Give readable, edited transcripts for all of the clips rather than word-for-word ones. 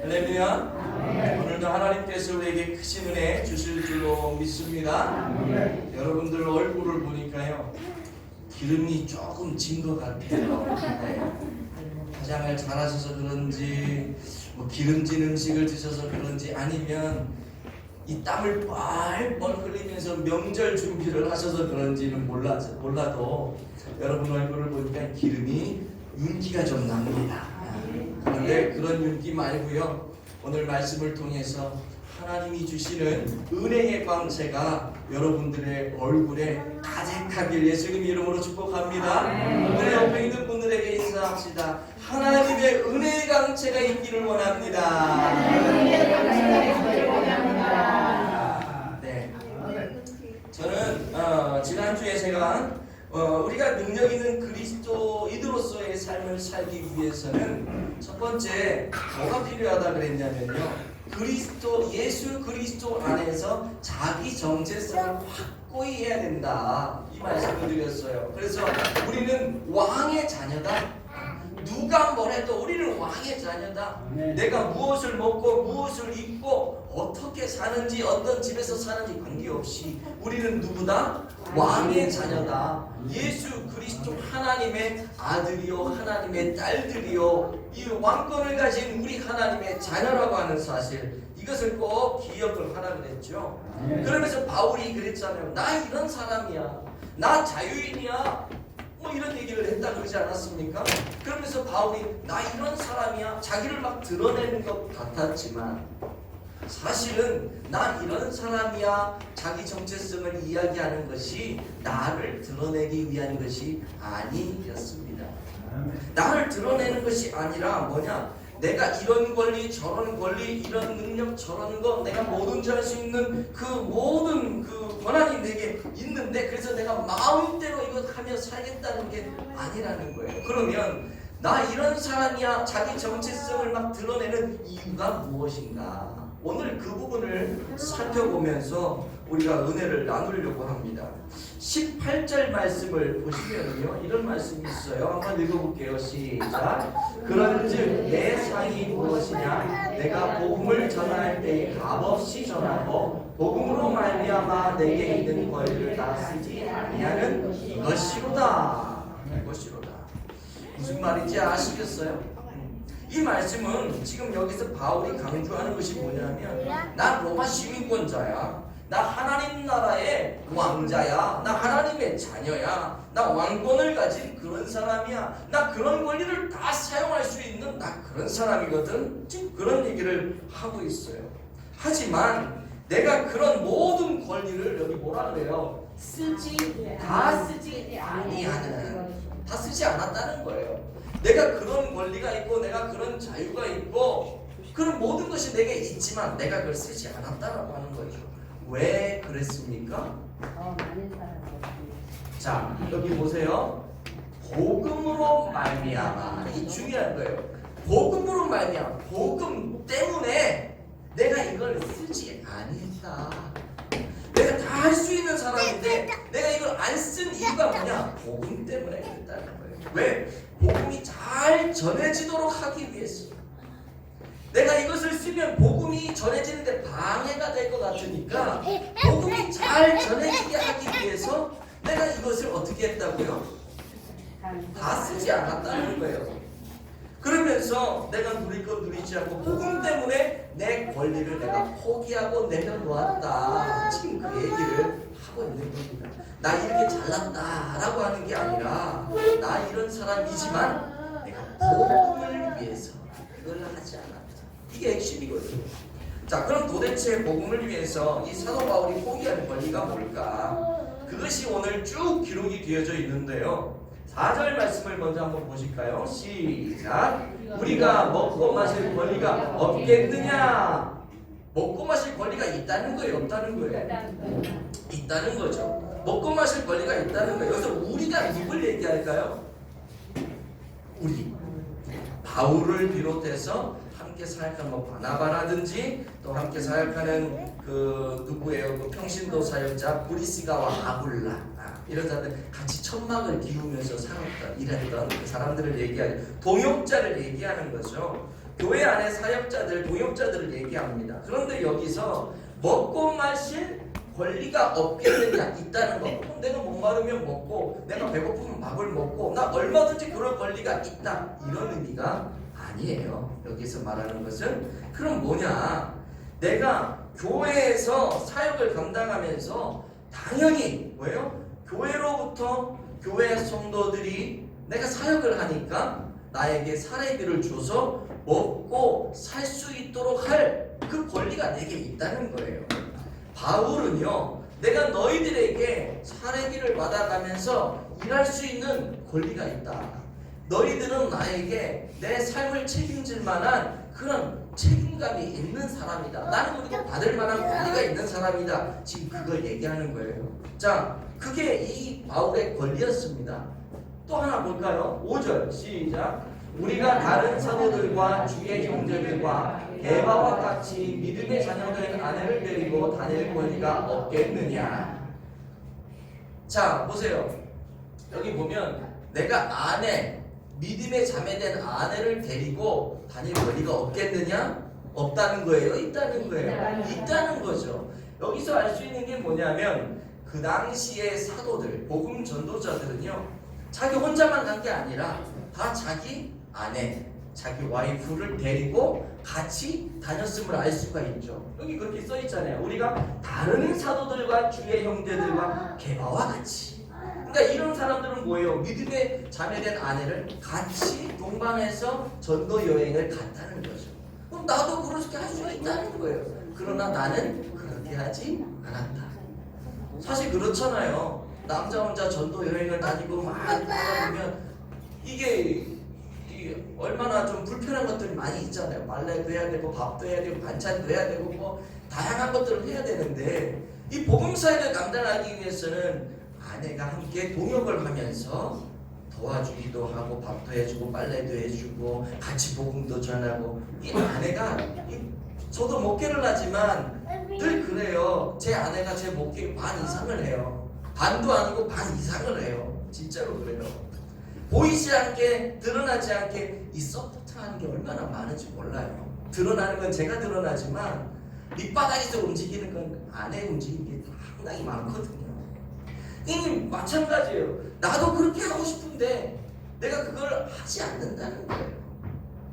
할렐루야. 오늘도 하나님께서 우리에게 크신 은혜 주실 줄로 믿습니다. 여러분들 얼굴을 보니까요, 기름이 조금 진 것 같아요. 네. 화장을 잘하셔서 그런지, 뭐 기름진 음식을 드셔서 그런지, 아니면 이 땀을 뻘뻘 흘리면서 명절 준비를 하셔서 그런지는 몰라도 여러분 얼굴을 보니까 기름이 윤기가 좀 납니다. 그런데 그런 윤기 말고요, 오늘 말씀을 통해서 하나님이 주시는 은혜의 광채가 여러분들의 얼굴에 가득하길 예수님 이름으로 축복합니다. 오늘 옆에 있는 분들에게 인사합시다. 하나님의 은혜의 광채가 있기를 원합니다. 네. 저는 지난주에 제가 우리가 능력 있는 그리스도인으로서의 삶을 살기 위해서는 첫 번째 뭐가 필요하다 그랬냐면요, 예수 그리스도 안에서 자기 정체성을 확고히 해야 된다, 이 말씀을 드렸어요. 그래서 우리는 왕의 자녀다. 누가 뭐래도 우리는 왕의 자녀다. 내가 무엇을 먹고 무엇을 입고 어떻게 사는지, 어떤 집에서 사는지 관계없이 우리는 누구다? 왕의 자녀다. 예수 그리스도 하나님의 아들이요 하나님의 딸들이요, 이 왕권을 가진 우리 하나님의 자녀라고 하는 사실, 이것을 꼭 기억을 하라 그랬죠. 그러면서 바울이 그랬잖아요. 나 이런 사람이야, 나 자유인이야, 뭐 이런 얘기를 했다 그러지 않았습니까? 그러면서 바울이 나 이런 사람이야, 자기를 막 드러내는 것 같았지만 사실은 나 이런 사람이야 자기 정체성을 이야기하는 것이 나를 드러내기 위한 것이 아니었습니다. 나를 드러내는 것이 아니라 뭐냐, 내가 이런 권리 저런 권리, 이런 능력 저런 거, 내가 뭐든지 할 수 있는 그 모든 그 권한이 내게 있는데, 그래서 내가 마음대로 이거 하며 살겠다는 게 아니라는 거예요. 그러면 나 이런 사람이야 자기 정체성을 막 드러내는 이유가 무엇인가, 오늘 그 부분을 살펴보면서 우리가 은혜를 나누려고 합니다. 18절 말씀을 보시면요, 이런 말씀이 있어요. 한번 읽어볼게요. 시작. 그런즉 내 상이 무엇이냐, 내가 복음을 전할 때에 값없이 전하고 복음으로 말미암아 내게 있는 권리를 다 쓰지 아니하는 이것이로다. 이것이로다. 무슨 말인지 아시겠어요? 이 말씀은 지금 여기서 바울이 강조하는 것이 뭐냐면, 나 로마 시민권자야, 나 하나님 나라의 왕자야, 나 하나님의 자녀야, 나 왕권을 가진 그런 사람이야, 나 그런 권리를 다 사용할 수 있는 나 그런 사람이거든. 지금 그런 얘기를 하고 있어요. 하지만 내가 그런 모든 권리를 여기 뭐라 그래요? 다 쓰지 아니하는, 다 쓰지 않았다는 거예요. 내가 그런 권리가 있고 내가 그런 자유가 있고 그런 모든 것이 내게 있지만 내가 그걸 쓰지 않았다라고 하는 거죠. 왜 그랬습니까? 자, 여기 보세요. 복음으로 말미암아, 이 중요한 거예요. 복음으로 말미암아, 복음 때문에 내가 이걸 쓰지 아니했다. 내가 다 할 수 있는 사람인데 내가 이걸 안 쓴 이유가 뭐냐? 복음 때문에 그랬다는 거예요. 왜? 복음이 잘 전해지도록 하기 위해서. 내가 이것을 쓰면 복음이 전해지는데 방해가 될 것 같으니까 복음이 잘 전해지게 하기 위해서 내가 이것을 어떻게 했다고요? 다 쓰지 않았다는 거예요. 그러면서 내가 누릴 것 누리지 않고 복음 때문에 내 권리를 내가 포기하고 내려놓았다. 지금 그 얘기를 하고 있는 겁니다. 나 이렇게 잘났다라고 하는 게 아니라 나 이런 사람이지만 내가 복음을 위해서, 그걸 하지 않았다. 이게 핵심이거든요. 자, 그럼 도대체 복음을 위해서 이 사도 바울이 포기하는 권리가 뭘까? 그것이 오늘 쭉 기록이 되어져 있는데요. 4절 말씀을 먼저 한번 보실까요? 시작. 우리가 먹고 마실 권리가 없겠느냐? 먹고 마실 권리가 있다는 거예요, 없다는 거예요? 있다는 거죠. 먹고 마실 권리가 있다는 거예요. 여기서 우리가 누굴 얘기할까요? 우리. 바울을 비롯해서 함께 사역하는 바나바라든지 또 함께 사역하는 그 누구예요? 그 평신도 사역자 브리스가와 아굴라 이런 사람들 같이 천막을 기우면서 살았던 일했던 그 사람들을 얘기하는 동역자를 얘기하는 거죠. 교회 안에 사역자들 동역자들을 얘기합니다. 그런데 여기서 먹고 마실 권리가 없겠느냐 있다는 거. 그럼 내가 목마르면 먹고 내가 배고프면 밥을 먹고 나 얼마든지 그럴 권리가 있다 이런 의미가 아니에요. 여기서 말하는 것은 그럼 뭐냐? 내가 교회에서 사역을 감당하면서 당연히 뭐예요? 교회로부터 교회 성도들이 내가 사역을 하니까 나에게 사례비를 줘서 먹고 살 수 있도록 할 그 권리가 내게 있다는 거예요. 바울은요, 내가 너희들에게 사례비를 받아가면서 일할 수 있는 권리가 있다. 너희들은 나에게 내 삶을 책임질 만한 그런 책임감이 있는 사람이다. 나는 그리고 받을 만한 권리가 있는 사람이다. 지금 그걸 얘기하는 거예요. 자, 그게 이 바울의 권리였습니다. 또 하나 볼까요? 5절 시작. 우리가 다른 사도들과 주의 형제들과 에바와 같이 믿음의 자녀된 아내를 데리고 다닐 권리가 없겠느냐. 자, 보세요. 여기 보면 내가 아내, 믿음의 자매된 아내를 데리고 다닐 권리가 없겠느냐? 없다는 거예요? 있다는 거예요? 있다는 거죠. 여기서 알 수 있는 게 뭐냐면 그 당시의 사도들, 복음 전도자들은요, 자기 혼자만 간 게 아니라 다 자기 아내, 자기 와이프를 데리고 같이 다녔음을 알 수가 있죠. 여기 그렇게 써 있잖아요. 우리가 다른 사도들과 주의 형제들과 게바와 같이. 그러니까 이런 사람들은 뭐예요? 믿음의 자매된 아내를 같이 동반해서 전도 여행을 갔다는 거죠. 그럼 나도 그렇게 할 수 있다는 거예요. 그러나 나는 그렇게 하지 않았다. 사실 그렇잖아요. 남자 혼자 전도 여행을 다니고 막 돌아다니면 이게 얼마나 좀 불편한 것들이 많이 있잖아요. 빨래도 해야 되고 밥도 해야 되고 반찬도 해야 되고 뭐 다양한 것들을 해야 되는데 이 복음사역을 감당하기 위해서는 아내가 함께 동역을 하면서 도와주기도 하고 밥도 해주고 빨래도 해주고 같이 복음도 전하고 이 아내가 저도 목회를 하지만 늘 그래요. 제 아내가 제 목회 반 이상을 해요. 반도 아니고 반 이상을 해요. 진짜로 그래요. 보이지 않게 드러나지 않게 이 서포트하는 게 얼마나 많은지 몰라요. 드러나는 건 제가 드러나지만 밑바닥에서 움직이는 건 아내 움직이는 게 상당히 많거든요. 이 마찬가지예요. 나도 그렇게 하고 싶은데 내가 그걸 하지 않는다는 거예요.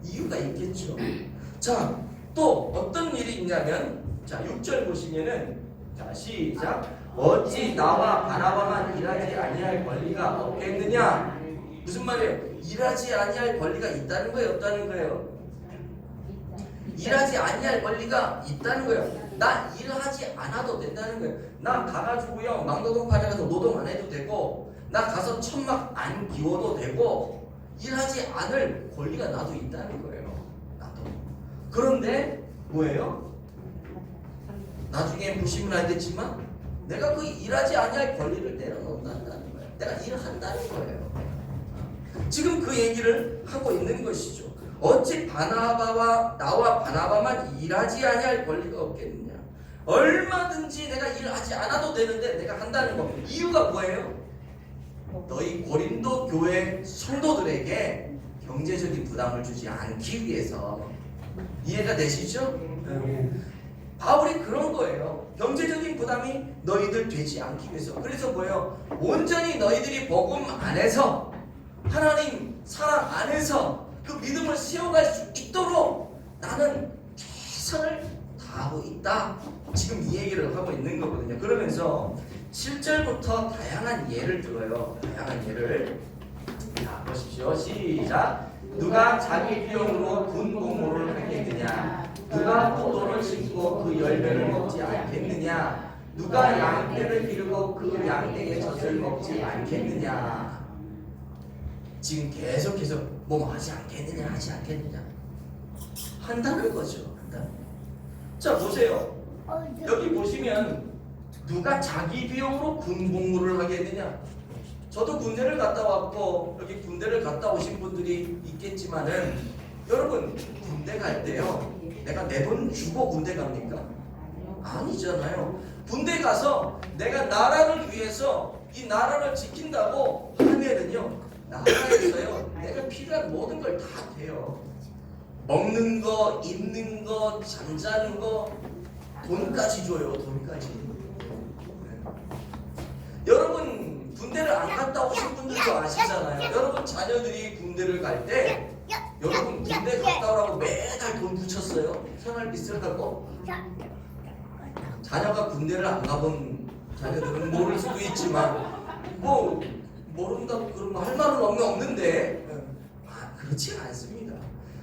이유가 있겠죠. 자, 또 어떤 일이 있냐면 자 6절 보시면은 자 시작. 어찌 나와 바나바만 일하지 아니할 권리가 없겠느냐? 무슨 말이에요? 일하지 아니할 권리가 있다는 거예요? 없다는 거예요? 일하지 아니할 권리가 있다는 거예요. 나 일하지 않아도 된다는 거예요. 나 가가지고요 망노동파에 가서 노동 안 해도 되고 나 가서 천막 안 기워도 되고 일하지 않을 권리가 나도 있다는 거예요. 나도. 그런데 뭐예요? 나중에 무심을 하겠지만 내가 그 일하지 아니할 권리를 내려놓는다는 거예요. 내가 일을 한다는 거예요. 지금 그 얘기를 하고 있는 것이죠. 어찌 바나바와 나와 바나바만 일하지 아니할 권리가 없겠느냐? 얼마든지 내가 일하지 않아도 되는데 내가 한다는 거. 이유가 뭐예요? 너희 고린도 교회 성도들에게 경제적인 부담을 주지 않기 위해서. 이해가 되시죠? 바울이 그런 거예요. 경제적인 부담이 너희들 되지 않기 위해서. 그래서 뭐예요? 온전히 너희들이 복음 안에서 하나님 사랑 안에서 그 믿음을 세워갈 수 있도록 나는 최선을 다하고 있다. 지금 이 얘기를 하고 있는 거거든요. 그러면서 7절부터 다양한 예를 들어요. 다양한 예를. 자, 보십시오. 시작. 누가 자기 비용으로 군 공무를 하겠느냐? 누가 포도를 심고 그 열매를 먹지 않겠느냐? 누가 양떼를 기르고 그 양떼의 젖을 먹지 않겠느냐? 지금 계속해서 뭐 하지 않겠느냐, 하지 않겠느냐? 한다는 거죠. 한다는. 자, 보세요. 여기 보시면 누가 자기 비용으로 군 복무를 하겠느냐? 저도 군대를 갔다 왔고 여기 군대를 갔다 오신 분들이 있겠지만은 여러분 군대 갈 때요 내가 내 돈 주고 군대 갑니까? 아니잖아요. 군대 가서 내가 나라를 위해서 이 나라를 지킨다고 하면은요 나라에서요 내가 필요한 모든 걸 다 돼요. 먹는 거, 입는 거, 잠자는 거 돈까지 줘요. 돈까지. 여러분 군대를 안 갔다 오신 분들도 아시잖아요. 여러분 자녀들이 군대를 갈 때 여러분 군대 갔다 오라고 매달 돈 붙였어요. 생활비 쓰라고. 자녀가 군대를 안 가본 자녀들은 모를 수도 있지만 뭐 모른다고 그런 거 할 말은 없는데 그렇지 않습니다.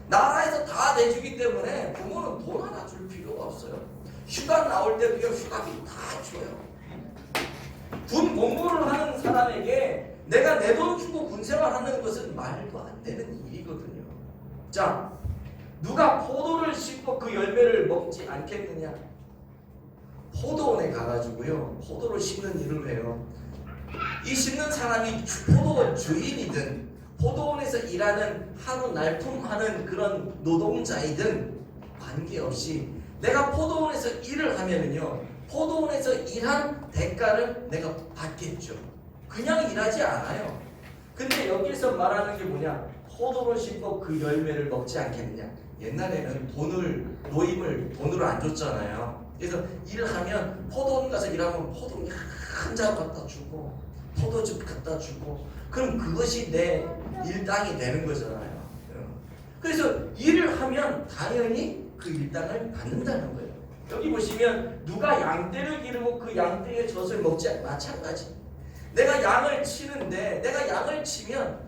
나라에서 다 내주기 때문에 부모는 돈 하나 줄 필요가 없어요. 휴가 나올 때도요 휴가비 다 줘요. 군 공무를 하는 사람에게 내가 내 돈 주고 군 생활하는 것은 말도 안 되는 일이거든요. 자, 누가 포도를 심고 그 열매를 먹지 않겠느냐? 포도원에 가가지고요 포도를 심는 일을 해요. 이 심는 사람이 포도원 주인이든 포도원에서 일하는 하루 날품하는 그런 노동자이든 관계없이 내가 포도원에서 일을 하면은요 포도원에서 일한 대가를 내가 받겠죠. 그냥 일하지 않아요. 근데 여기서 말하는 게 뭐냐? 포도를 심고 그 열매를 먹지 않겠느냐? 옛날에는 노임을 돈으로 안 줬잖아요. 그래서 일을 하면 포도원 가서 일하면 포도 한 잔 갖다 주고 포도즙 갖다 주고 그럼 그것이 내 일당이 되는 거잖아요. 그래서 일을 하면 당연히 그 일당을 받는다는 거예요. 여기 보시면 누가 양떼를 기르고 그 양떼의 젖을 먹지 마찬가지. 내가 양을 치는데 내가 양을 치면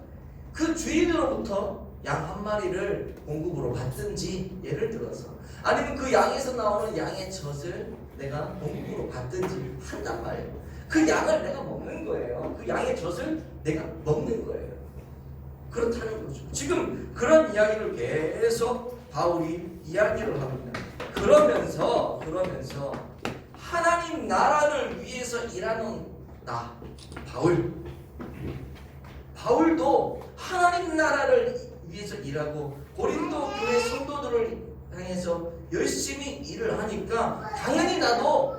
그 주인으로부터 양 한 마리를 공급으로 받든지 예를 들어서 아니면 그 양에서 나오는 양의 젖을 내가 공급으로 받든지 한단 말이에요. 그 양을 내가 먹는 거예요. 그 양의 젖을 내가 먹는 거예요. 그렇다는 거죠. 지금 그런 이야기를 계속 바울이 이야기를 합니다. 그러면서 하나님 나라를 위해서 일하는 나 바울도 하나님 나라를 위해서 일하고 고린도 교회 성도들을 향해서 열심히 일을 하니까 당연히 나도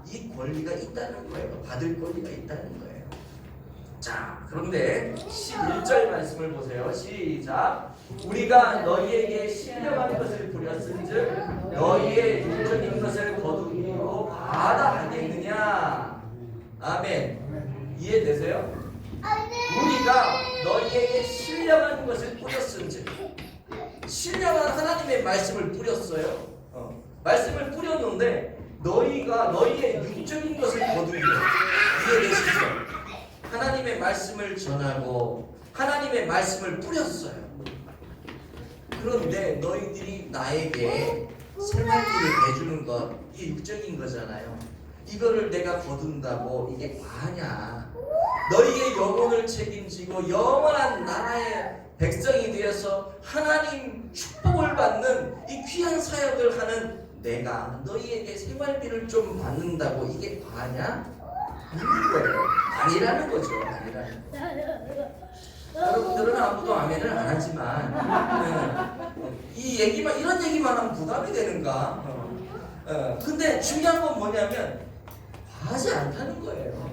이 권리가 있다는 거예요. 받을 권리가 있다는 거예요. 자, 그런데 11절 말씀을 보세요. 시작. 우리가 너희에게 신령한 것을 부렸은즉 너희의 육적인 것을 거두기로 받아하겠느냐? 아멘. 이해되세요? 우리가 너희에게 신령한 것을 뿌렸은즉 신령한 하나님의 말씀을 뿌렸어요. 말씀을 뿌렸는데 너희가 너희의 육적인 것을 거두기로 이해되시죠? 하나님의 말씀을 전하고 하나님의 말씀을 뿌렸어요. 그런데 너희들이 나에게 생활비를 내주는 것, 이게 육적인 거잖아요. 이거를 내가 거둔다고 이게 과하냐? 너희의 영혼을 책임지고 영원한 나라의 백성이 되어서 하나님 축복을 받는 이 귀한 사역을 하는 내가 너희에게 생활비를 좀 받는다고 이게 과하냐? 아닌 거예요. 아니라는 거죠. 아니라는 거. 여러분들은 아무도 아멘을 안 하지만 이 얘기만 이런 얘기만 하면 부담이 되는가? 근데 중요한 건 뭐냐면 과하지 않다는 거예요.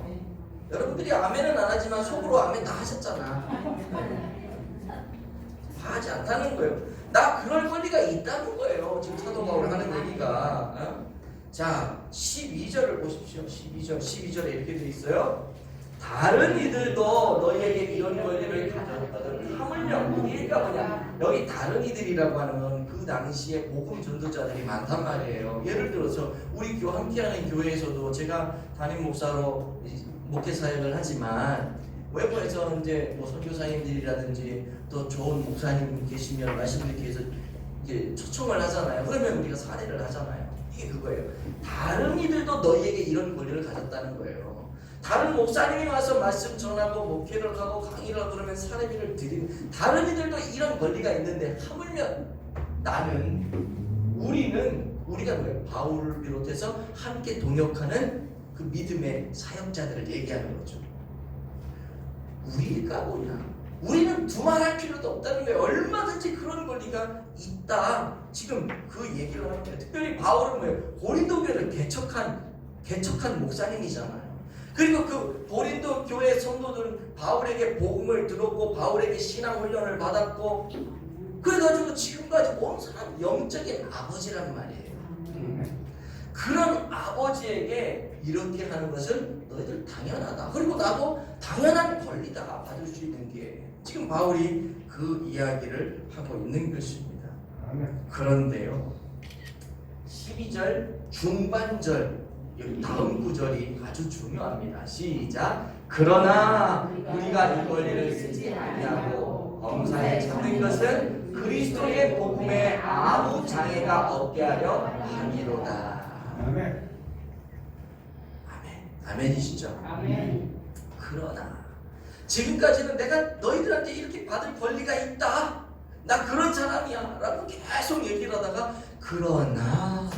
여러분들이 아멘은 안 하지만 속으로 아멘 다 하셨잖아. 과하지 않다는 거예요. 나 그럴 권리가 있다는 거예요. 지금 사도 바울이 하는 얘기가. 자, 12절을 보십시오. 12절에 이렇게 돼 있어요. 다른 이들도 너희에게 이런 권리를 가졌거든. 하물며 우리가 뭐냐? 여기 다른 이들이라고 하는 건 그 당시에 복음 전도자들이 많단 말이에요. 예를 들어서 우리 함께하는 교회에서도 제가 담임 목사로 목회 사역을 하지만 외부에서 이제 뭐 선교사님들이라든지 또 좋은 목사님 계시면 말씀드리기 위해서 이제 초청을 하잖아요. 그러면 우리가 사례를 하잖아요. 이게 그거예요. 다른 이들도 너희에게 이런 권리를 가졌다는 거예요. 다른 목사님이 와서 말씀 전하고 목회를 하고 강의를 하고 그러면 사례비를 드리는 다른 이들도 이런 권리가 있는데 하물며 우리가 뭐예요? 바울을 비롯해서 함께 동역하는 그 믿음의 사역자들을 얘기하는 거죠. 우리일까 뭐냐? 우리는 두말할 필요도 없다는 거예요. 얼마든지 그런 권리가 있다. 지금 그 얘기를 하는 거예요. 특별히 바울은 뭐예요? 고린도 교회를 개척한 목사님이잖아요. 그리고 그 고린도 교회 성도들은 바울에게 복음을 들었고 바울에게 신앙 훈련을 받았고 그래가지고 지금까지 온 사람 영적인 아버지란 말이에요. 그런 아버지에게 이렇게 하는 것은 너희들 당연하다. 그리고 나도 당연한 권리다. 받을 수 있는 게 지금 바울이 그 이야기를 하고 있는 것입니다. 그런데요 12절 중반절 여기 다음 구절이 아주 중요합니다. 시작. 그러나 우리가 이 권리를 쓰지 아니하고 범사에 찾는 것은 그리스도의 복음에 아무 장애가 없게 하려 함이로다. 아멘. 아멘이시죠? 아멘. 그러나 지금까지는 내가 너희들한테 이렇게 받을 권리가 있다. 나 그런 사람이야 라고 계속 얘기를 하다가 그러나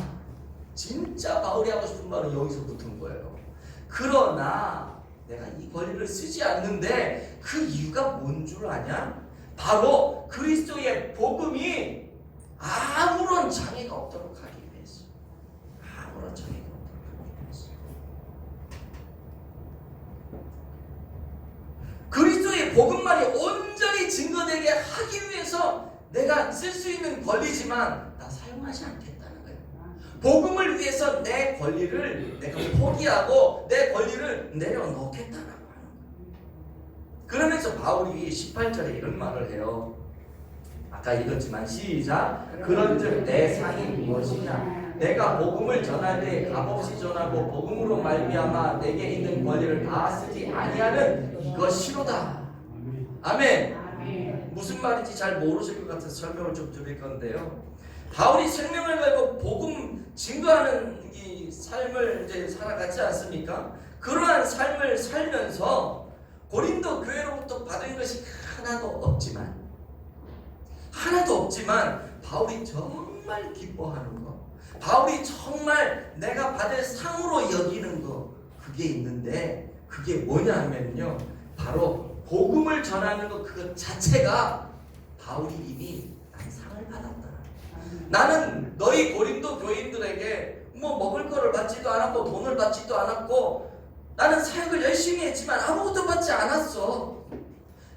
진짜 바울이 하고 싶은 말은 여기서 붙은 거예요. 그러나 내가 이 권리를 쓰지 않는데 그 이유가 뭔 줄 아냐? 바로 그리스도의 복음이 아무런 장애가 없도록 하기 위해서. 아무런 장애가 없도록 하기 위해서. 그리스도의 복음만이 온전히 증거되게 하기 위해서 내가 쓸 수 있는 권리지만 나 사용하지 않겠다는 거예요. 복음을 위해서 내 권리를 내가 포기하고 내 권리를 내려놓겠다라고 하는 거예요. 그러면서 바울이 18절에 이런 말을 해요. 아까 읽었지만 시작. 그런즉 내 상이 무엇이냐? 내가 복음을 전할 때 값없이 전하고 복음으로 말미암아 내게 있는 권리를 다 쓰지 아니하는 이것이로다. 아멘. 무슨 말인지 잘 모르실 것 같아서 설명을 좀 드릴 건데요. 바울이 생명을 걸고 복음 증거하는 이 삶을 이제 살아갔지 않습니까? 그러한 삶을 살면서 고린도 교회로부터 받은 것이 하나도 없지만 바울이 정말 기뻐하는 거, 바울이 정말 내가 받을 상으로 여기는 거 그게 있는데 그게 뭐냐 하면요 바로 복음을 전하는 것 그것 자체가 바울이 이미 난 상을 받았다. 나는 너희 고린도 교인들에게 뭐 먹을 거를 받지도 않았고 돈을 받지도 않았고 나는 사역을 열심히 했지만 아무것도 받지 않았어.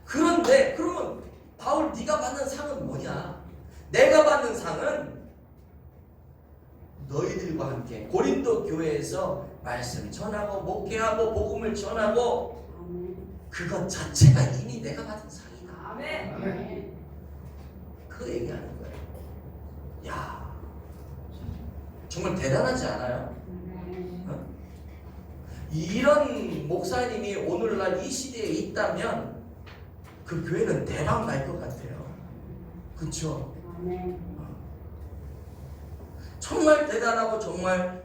그런데 그러면 바울 네가 받는 상은 뭐냐? 내가 받는 상은 너희들과 함께 고린도 교회에서 말씀 전하고 목회하고 복음을 전하고 그것 자체가 이미 내가 받은 상이다. 아멘. 그 얘기하는 거예요. 야, 정말 대단하지 않아요? 어? 이런 목사님이 오늘날 이 시대에 있다면 그 교회는 대박 날 것 같아요. 그렇죠? 정말 대단하고 정말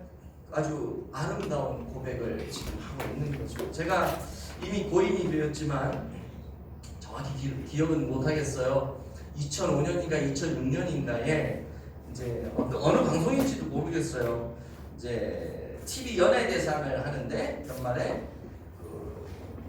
아주 아름다운 고백을 지금 하고 있는 거죠. 제가 이미 고인이 되었지만 정확히 기억은 못 하겠어요. 2005년인가 2006년인가에 이제 어느 방송인지도 모르겠어요. 이제 TV 연예대상을 하는데 연말에 그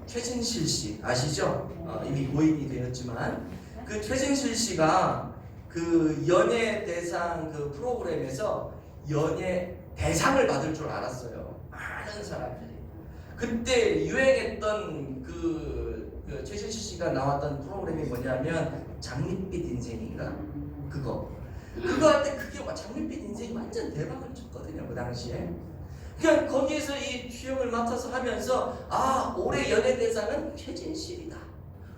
최진실 씨 아시죠? 이미 고인이 되었지만 그 최진실 씨가 그 연예대상 그 프로그램에서 연예대상을 받을 줄 알았어요. 많은 사람들이. 그때 유행했던 그 최진실 씨가 나왔던 프로그램이 뭐냐면 장밋빛 인생인가? 그거 할 때 그게 장밋빛 인생이 완전 대박을 쳤거든요. 그 당시에. 그냥 거기에서 이 주역을 맡아서 하면서 아 올해 연예대상은 최진실이다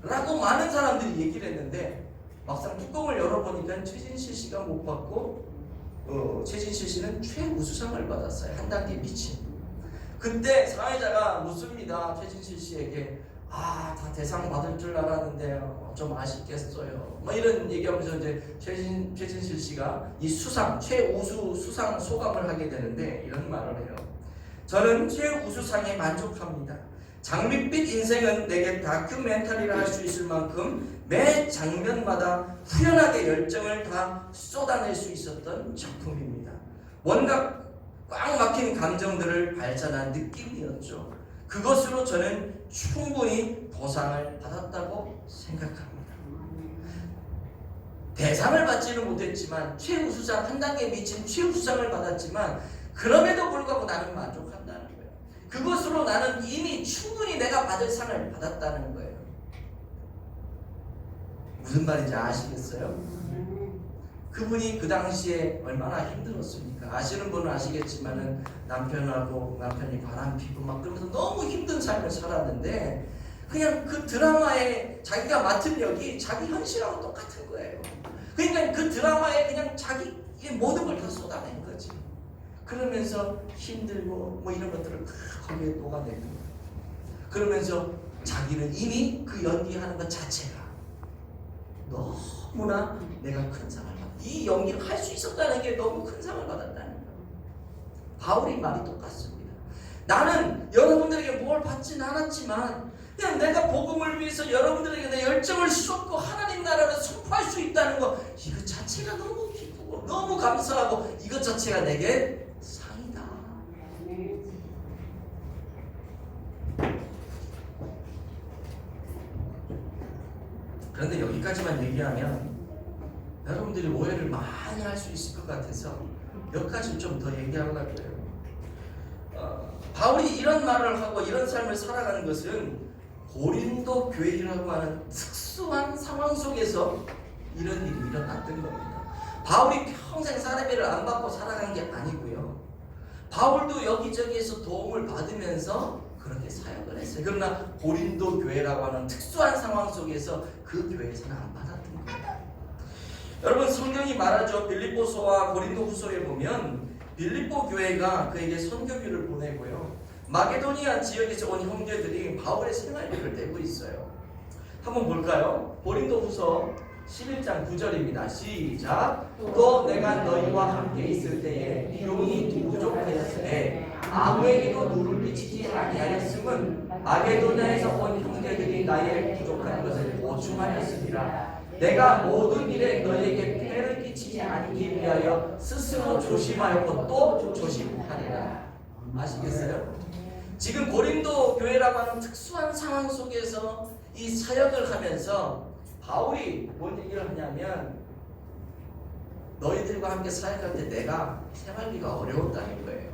라고 많은 사람들이 얘기를 했는데 막상 뚜껑을 열어보니까 최진실 씨가 못 받고 최진실 씨는 최우수상을 받았어요. 한 단계 미친. 그때 사회자가 묻습니다. 최진실 씨에게 다 대상 받을 줄 알았는데 좀 아쉽겠어요. 뭐 이런 얘기하면서 이제 최진실 씨가 이 수상, 최우수 수상 소감을 하게 되는데 이런 말을 해요. 저는 최우수상에 만족합니다. 장밋빛 인생은 내게 다큐멘터리를 할 수 있을 만큼 매 장면마다 후련하게 열정을 다 쏟아낼 수 있었던 작품입니다. 뭔가 꽉 막힌 감정들을 발산한 느낌이었죠. 그것으로 저는 충분히 보상을 받았다고 생각합니다. 대상을 받지는 못했지만 최우수상, 한 단계 미친 최우수상을 받았지만 그럼에도 불구하고 나는 만족한다는 거예요. 그것으로 나는 이미 충분히 내가 받을 상을 받았다는 거예요. 무슨 말인지 아시겠어요? 그분이 그 당시에 얼마나 힘들었습니까? 아시는 분은 아시겠지만은 남편이 바람피고 막 그러면서 너무 힘든 삶을 살았는데 그냥 그 드라마에 자기가 맡은 역이 자기 현실하고 똑같은 거예요. 그러니까 그 드라마에 그냥 자기의 모든 걸 다 쏟아낸 거지. 그러면서 힘들고 뭐 이런 것들을 다 거기에 녹아내는 거예요. 그러면서 자기는 이미 그 연기하는 것 자체가 너무나 내가 큰 상을 받았다. 이 연기를 할 수 있었다는 게 너무 큰 상을 받았다는 거예요. 바울이 말이 똑같습니다. 나는 여러분들에게 뭘 받진 않았지만 그냥 내가 복음을 위해서 여러분들에게 내 열정을 쏟고 하나님 나라를 선포할 수 있다는 거, 이것 자체가 너무 기쁘고 너무 감사하고 이것 자체가 내게 상이다. 그런데 여기까지만 얘기하면 여러분들이 오해를 많이 할 수 있을 것 같아서 여기까지 좀 더 얘기하려고 해요. 바울이 이런 말을 하고 이런 삶을 살아가는 것은 고린도 교회라고 하는 특수한 상황 속에서 이런 일이 일어났던 겁니다. 바울이 평생 사례비를 안 받고 살아간 게 아니고요. 바울도 여기저기에서 도움을 받으면서 그렇게 사역을 했어요. 그러나 고린도 교회라고 하는 특수한 상황 속에서 그 교회에서는 안 받았던 거예요. 여러분, 성경이 말하죠. 빌립보서와 고린도후서에 보면 빌립보 교회가 그에게 선교비를 보내고요. 마게도니아 지역에서 온 형제들이 바울의 생활비를 내고 있어요. 한번 볼까요? 고린도후서 11장 9절입니다. 시작. 또 내가 너희와 함께 있을 때에 비용이 부족하였으되 아무에게도 누를 미치지 아니하였음은 마게도냐에서 온 형제들이 나의 부족한 것을 보충하였습니다. 내가 모든 일에 너희에게 폐를 끼치지 않기 위하여 스스로 조심하였고 또 조심하리라. 아시겠어요? 지금 고린도 교회라고 하는 특수한 상황 속에서 이 사역을 하면서 바울이 뭔 얘기를 하냐면 너희들과 함께 사역할 때 내가 생활비가 어려웠다는 거예요.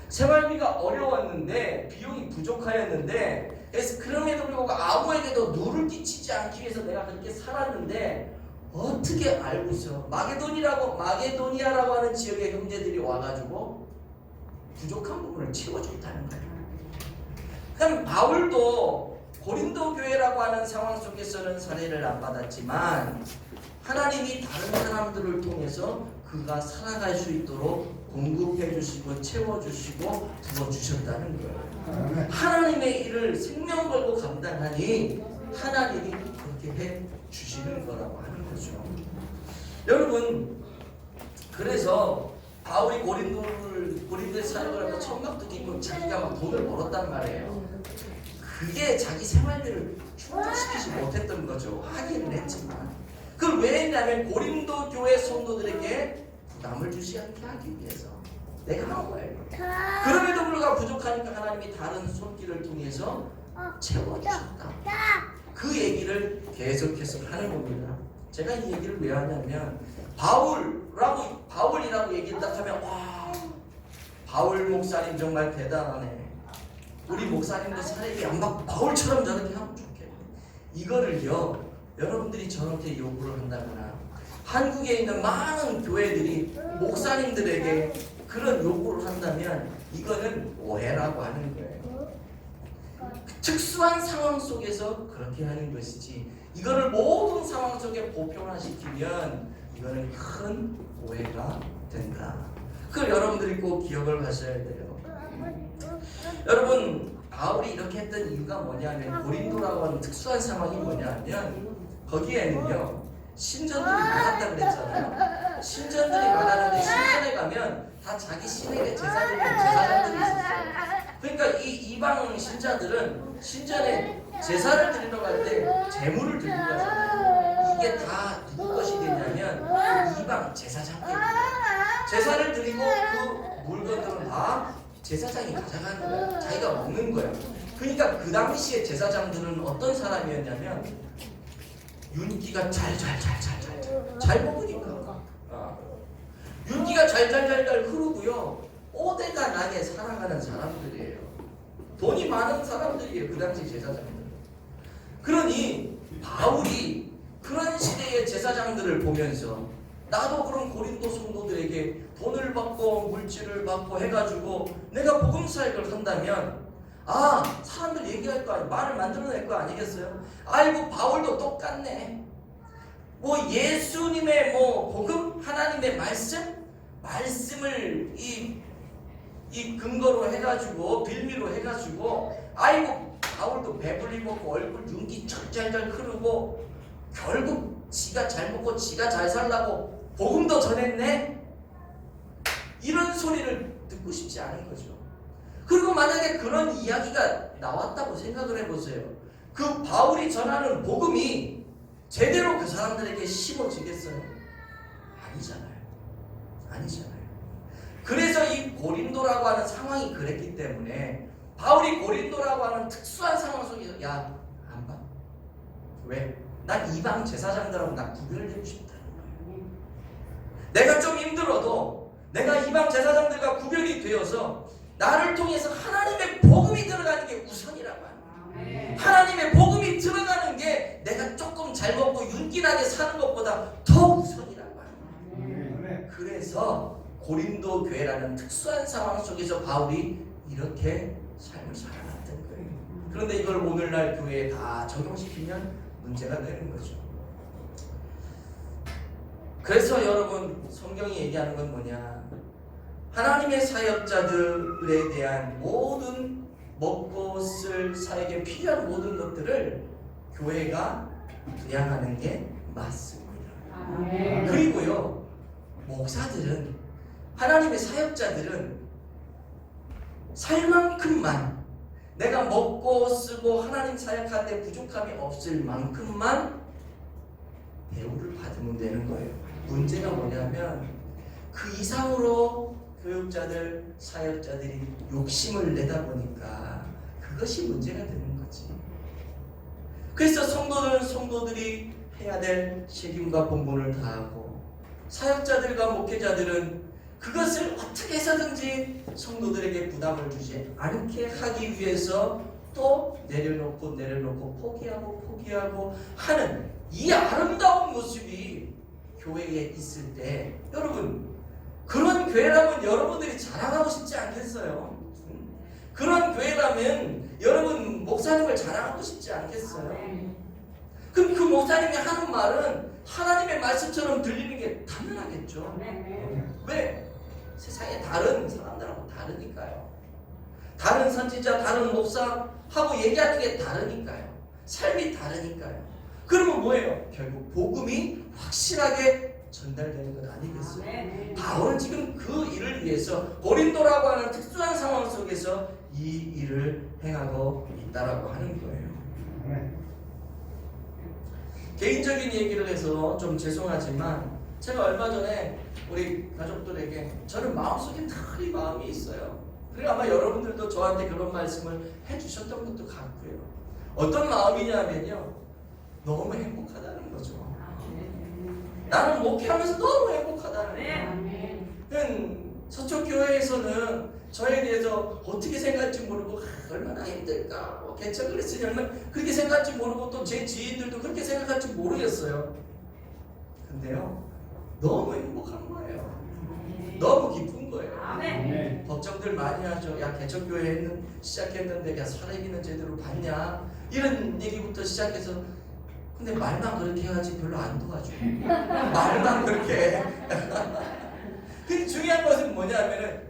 생활비가 어려웠는데 비용이 부족하였는데 그래서 그럼에도 불구하고 아무에게도 누를 끼치지 않기 위해서 내가 그렇게 살았는데 어떻게 알고서 마게도니아라고 하는 지역의 형제들이 와가지고 부족한 부분을 채워줬다는 거예요. 그럼 바울도 고린도 교회라고 하는 상황 속에서는 사례를 안 받았지만 하나님이 다른 사람들을 통해서 그가 살아갈 수 있도록 공급해 주시고 채워주시고 부어주셨다는 거예요. 하나님의 일을 생명 걸고 감당하니 하나님이 그렇게 해 주시는 거라고 하는 거죠. 여러분, 그래서 바울이 고린도에 사역을 하고 천막도 짓고 자기가 막 돈을 벌었단 말이에요. 그게 자기 생활비를 충족시키지 못했던 거죠. 하기는 했지만 그걸 왜 했냐면 고린도 교회 성도들에게 부담을 주지 않게 하기 위해서 내가 한 거예요. 그럼에도 불구하고 부족하니까 하나님이 다른 손길을 통해서 채워주셨다. 그 얘기를 계속해서 하는 겁니다. 제가 이 얘기를 왜 하냐면 바울이라고 얘기를 딱 하면 와, 바울 목사님 정말 대단하네. 우리 목사님도 사례비 안 받고 바울처럼 저렇게 하면 좋겠네. 이거를요, 여러분들이 저렇게 요구를 한다거나 한국에 있는 많은 교회들이 목사님들에게 그런 요구를 한다면 이거는 오해라고 하는 거예요. 특수한 상황 속에서 그렇게 하는 것이지 이거를 모든 상황 속에 보편화시키면 이거는 큰 오해가 된다. 그걸 여러분들이 꼭 기억을 하셔야 돼요. 여러분, 바울이 이렇게 했던 이유가 뭐냐면 고린도라고 하는 특수한 상황이 뭐냐면 거기에는요 신전들이 많았다 그랬잖아요. 신전들이 많았는데 신전에 가면 다 자기 신에게 제사 드리는 제사장들이 있었어요. 그러니까 이 이방 신자들은 신전에 제사를 드리러 갈 때 제물을 들고 가잖아요. 이게 다 누구 것이 되냐면 이방 제사장들 제사를 드리고 그 물건들은 다 제사장이 가져가는 거예요. 자기가 먹는 거예요. 그러니까 그 당시에 제사장들은 어떤 사람이었냐면 윤기가 잘 먹으니까 윤기가 잘잘 흐르고요 오대가 나게 살아가는 사람들이에요. 돈이 많은 사람들이에요. 그 당시 제사장들. 그러니 바울이 그런 시대의 제사장들을 보면서 나도 그런 고린도 성도들에게 돈을 받고 물질을 받고 해가지고 내가 복음 사역을 한다면 사람들 얘기할 거 아니 말을 만들어낼 거 아니겠어요? 아이고 바울도 똑같네. 뭐 예수님의 복음 하나님의 말씀을 이 근거로 해가지고 빌미로 해가지고 아이고 바울도 배불리 먹고 얼굴 윤기 쩔쩔쩔 흐르고 결국 지가 잘 먹고 지가 잘 살라고 복음도 전했네? 이런 소리를 듣고 싶지 않은 거죠. 그리고 만약에 그런 이야기가 나왔다고 생각을 해보세요. 그 바울이 전하는 복음이 제대로 그 사람들에게 심어지겠어요? 아니잖아요. 그래서 이 고린도라고 하는 상황이 그랬기 때문에 바울이 고린도라고 하는 특수한 상황 속에서 안 봐. 왜? 난 이방 제사장들하고 나 구별되고 싶다는 거예요. 내가 좀 힘들어도 내가 이방 제사장들과 구별이 되어서 나를 통해서 하나님의 복음이 들어가는 게 우선이라고 합니다. 하나님의 복음이 들어가는 게 내가 조금 잘 먹고 윤기나게 사는 것보다 더 우선이라고 합니다. 그래서 고린도 교회라는 특수한 상황 속에서 바울이 이렇게 삶을 살아갔던 거예요. 그런데 이걸 오늘날 교회에 다 적용시키면 문제가 되는 거죠. 그래서 여러분 성경이 얘기하는 건 뭐냐? 하나님의 사역자들에 대한 모든 먹고 쓸 사역에 필요한 모든 것들을 교회가 부양하는 게 맞습니다. 그리고요 목사들은 하나님의 사역자들은 살 만큼만 내가 먹고 쓰고 하나님 사역할 때 부족함이 없을 만큼만 대우를 받으면 되는 거예요. 문제가 뭐냐면 그 이상으로 교육자들, 사역자들이 욕심을 내다 보니까 그것이 문제가 되는 거지. 그래서 성도들이 해야 될 책임과 본분을 다하고 사역자들과 목회자들은 그것을 어떻게 해서든지 성도들에게 부담을 주지 않게 하기 위해서 또 내려놓고 포기하고 하는 이 아름다운 모습이 교회에 있을 때 여러분 그런 교회라면 여러분들이 자랑하고 싶지 않겠어요? 그런 교회라면 여러분 목사님을 자랑하고 싶지 않겠어요? 그럼 그 목사님이 하는 말은 하나님의 말씀처럼 들리는 게 당연하겠죠. 왜? 세상에 다른 사람들하고 다르니까요. 다른 선지자, 다른 목사하고 얘기하는 게 다르니까요. 삶이 다르니까요. 그러면 뭐예요? 결국 복음이 확실하게 전달되는 것 아니겠어요? 바울은 지금 그 일을 위해서 고린도라고 하는 특수한 상황 속에서 이 일을 행하고 있다라고 하는 거예요. 개인적인 얘기를 해서 좀 죄송하지만 제가 얼마 전에 우리 가족들에게 저는 마음속에 늘 이 마음이 있어요. 그리고 아마 여러분들도 저한테 그런 말씀을 해주셨던 것도 같고요. 어떤 마음이냐면요, 너무 행복하다는 거죠. 나는 목회하면서 너무 행복하다는 거예요. 서쪽 교회에서는 저에 대해서 어떻게 생각할지 모르고 얼마나 힘들까, 개척을 했으니 얼마나 그렇게 생각할지 모르고 또 제 지인들도 그렇게 생각할지 모르겠어요. 근데요, 너무 행복한 거예요. 너무 기쁜 거예요. 걱정들 많이 하죠. 야, 개척교회 시작했는데 야, 사례비는 제대로 받냐? 이런 얘기부터 시작해서 근데 말만 그렇게 해야지 별로 안 도와줘. 말만 그렇게 해. 근데 중요한 것은 뭐냐면은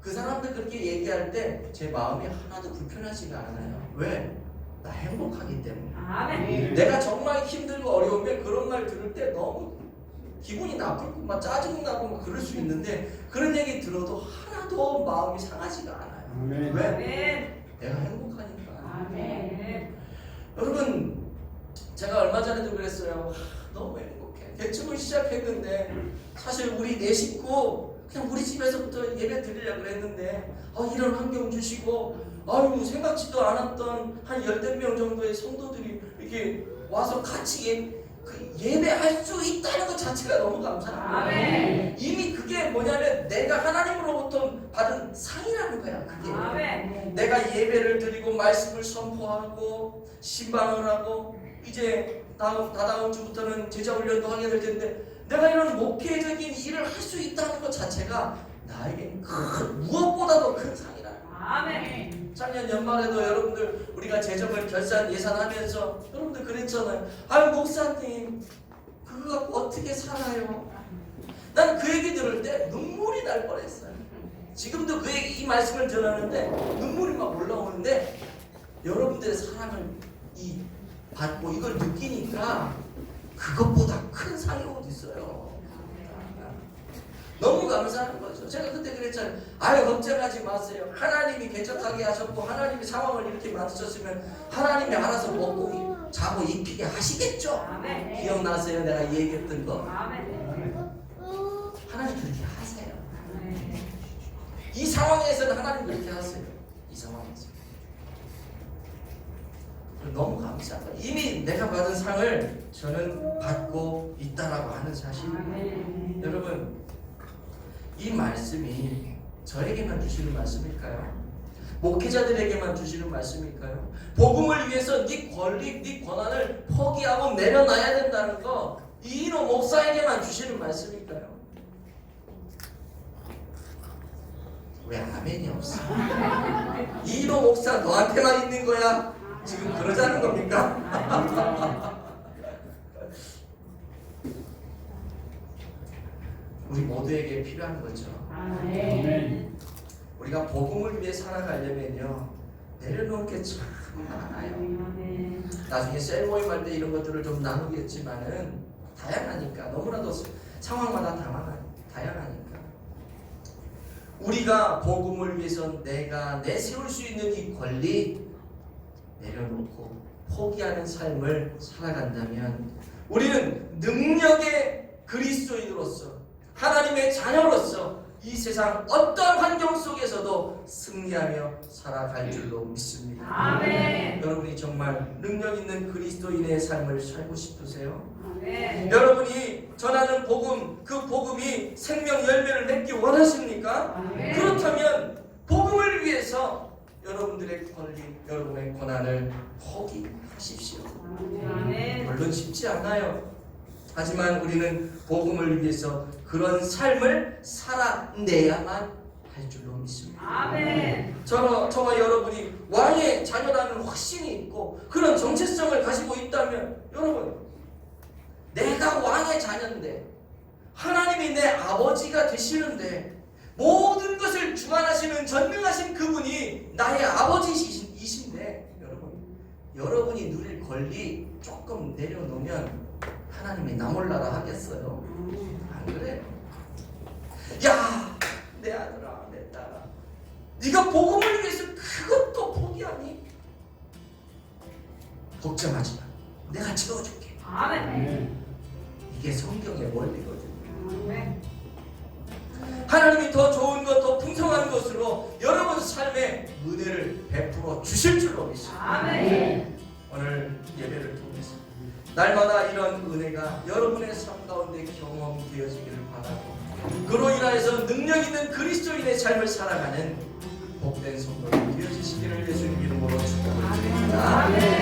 그 사람들 그렇게 얘기할 때 제 마음이 하나도 불편하지가 않아요. 왜? 나 행복하기 때문에. 아멘. 내가 정말 힘들고 어려우면 그런 말 들을 때 너무 기분이 나쁘고 막 짜증나고 막 그럴 수 있는데 그런 얘기 들어도 하나도 마음이 상하지가 않아요. 아멘. 왜? 아멘. 내가 행복하니까. 아멘. 여러분 제가 얼마 전에도 그랬어요. 너무 행복해. 개척을 시작했는데 사실 우리 네 식구 그냥 우리 집에서부터 예배 드리려고 그랬는데 이런 환경 주시고 생각지도 않았던 한 10명 정도의 성도들이 이렇게 와서 같이 예배할 수 있다는 것 자체가 너무 감사한 거예요. 아멘. 이미 그게 뭐냐면 내가 하나님으로부터 받은 상이라는 거야. 그게. 아멘. 내가 예배를 드리고 말씀을 선포하고 신방을 하고 이제 다다음 주부터는 제자 훈련도 하게 될 텐데 내가 이런 목회적인 일을 할 수 있다는 것 자체가 나에게 무엇보다도 큰 상이라는 거야. 아멘. 작년 연말에도 여러분들 우리가 재정을 결산 예산하면서 여러분들 그랬잖아요. 목사님 그거 갖고 어떻게 살아요? 난 그 얘기 들을 때 눈물이 날 뻔했어요. 지금도 그 얘기 이 말씀을 전하는데 눈물이 막 올라오는데 여러분들의 사랑을 받고 이걸 느끼니까 그것보다 큰 상이 어디 있어요. 너무 감사한 거죠. 제가 그때 그랬잖아요. 걱정하지 마세요. 하나님이 개척하게 하셨고 하나님이 상황을 이렇게 만드셨으면 하나님이 알아서 먹고 자고 입히게 하시겠죠. 아멘. 기억나세요? 내가 얘기했던 거. 아멘. 하나님 그렇게 하세요. 아멘. 이 상황에서는 하나님 그렇게 하세요. 이 상황에서 너무 감사한 거예요. 이미 내가 받은 상을 저는 받고 있다라고 하는 사실. 아멘. 여러분 이 말씀이 저에게만 주시는 말씀일까요? 목회자들에게만 주시는 말씀일까요? 복음을 위해서 네 권리, 네 권한을 포기하고 내려놔야 된다는 거 이인호 목사에게만 주시는 말씀일까요? 왜 아멘이 없어? 이인호 목사 너한테만 있는 거야? 지금 그러자는 겁니까? 우리 모두에게 필요한 거죠. 아멘. 우리가 복음을 위해 살아가려면요 내려놓을 게 참 많아요. 아멘. 나중에 셀 모임 할 때 이런 것들을 좀 나누겠지만은 다양하니까 너무나도 상황마다 다양하니까 우리가 복음을 위해서 내가 내세울 수 있는 이 권리 내려놓고 포기하는 삶을 살아간다면 우리는 능력의 그리스도인으로서 하나님의 자녀로서 이 세상 어떤 환경 속에서도 승리하며 살아갈 줄로 믿습니다. 아멘. 여러분이 정말 능력 있는 그리스도인의 삶을 살고 싶으세요? 아멘. 여러분이 전하는 복음, 그 복음이 생명 열매를 맺기 원하십니까? 아멘. 그렇다면 복음을 위해서 여러분들의 권리, 여러분의 권한을 포기하십시오. 아멘. 물론 쉽지 않아요. 하지만 우리는 복음을 위해서 그런 삶을 살아내야만 할 줄로 믿습니다. 아멘. 저와 여러분이 왕의 자녀라는 확신이 있고 그런 정체성을 가지고 있다면 여러분 내가 왕의 자녀인데 하나님이 내 아버지가 되시는데 모든 것을 주관하시는 전능하신 그분이 나의 아버지이신데 여러분이 누릴 권리 조금 내려놓으면 하나님이 나 몰라라 하겠어요? 안 그래요? 야, 내 아들아, 내 딸아, 네가 복음을 위해서 그것도 포기하니? 걱정하지 마. 내가 채워줄게. 아멘. 이게 성경의 원리거든요. 아멘. 하나님이 더 좋은 것, 더 풍성한 것으로 여러분 삶에 은혜를 베풀어 주실 줄로 믿습니다. 아멘. 오늘 예배를 통해서 날마다 이런 은혜가 여러분의 삶 가운데 경험되어지기를 바라고 그로 인하여서 능력 있는 그리스도인의 삶을 살아가는 복된 성도가 되어지시기를 예수님 이름으로 축복을 드립니다. 아멘.